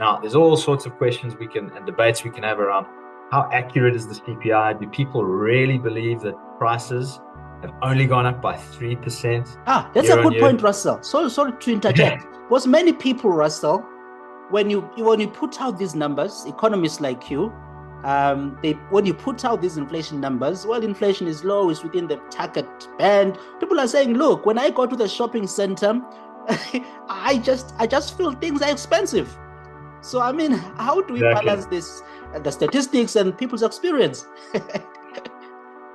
Now, there's all sorts of questions we can and debates we can have around how accurate is the CPI? Do people really believe that prices have only gone up by 3% That's a year on good year? point, Russell. Sorry to Yeah, interject. Because many people, Russell, when you put out these numbers, economists like you, when you put out these inflation numbers, well, inflation is low, it's within the target band. People are saying, look, when I go to the shopping center, I just feel things are expensive. So I mean, how do we exactly. balance this, the statistics and people's experience?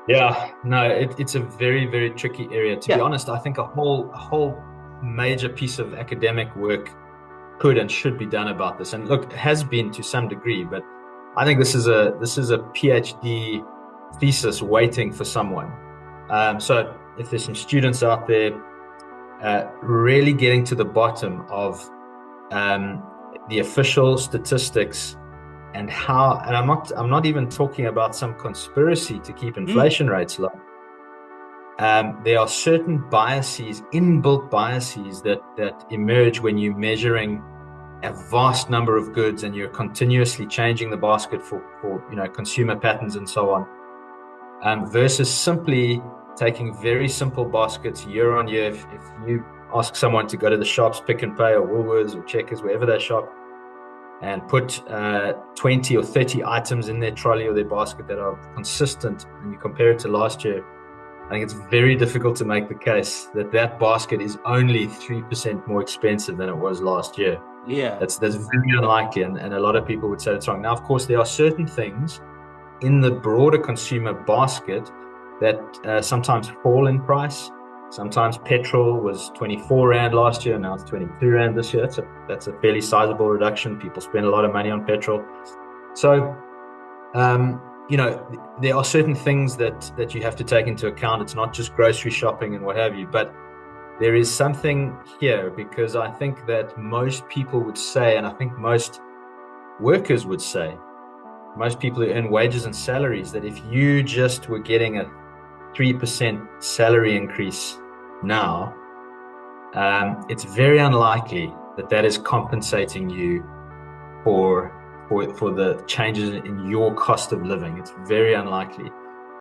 Yeah, no, it's a very, very tricky area. To be Yeah, honest, I think a whole major piece of academic work could and should be done about this. And look, has been to some degree, but I think this is a PhD thesis waiting for someone. So if there's some students out there really getting to the bottom of um, the official statistics and how, and I'm not even talking about some conspiracy to keep mm, inflation rates low. There are certain biases, inbuilt biases that emerge when you're measuring a vast number of goods and you're continuously changing the basket for consumer patterns and so on, versus simply taking very simple baskets year on year. If you ask someone to go to the shops, Pick and Pay or Woolworths or Checkers, wherever they shop, and put 20 or 30 items in their trolley or their basket that are consistent, and you compare it to last year, I think it's very difficult to make the case that that basket is only 3% more expensive than it was last year. yeah. That's very unlikely, and a lot of people would say that's wrong. Now, of course, there are certain things in the broader consumer basket that sometimes fall in price. Sometimes petrol was 24 Rand last year, now it's 22 Rand this year. That's a fairly sizable reduction. People spend a lot of money on petrol. So, there are certain things that you have to take into account. It's not just grocery shopping and what have you, but there is something here because I think that most people would say, and I think most workers would say, most people who earn wages and salaries, that if you just were getting a 3% salary increase now, it's very unlikely that that is compensating you for the changes in your cost of living. It's very unlikely.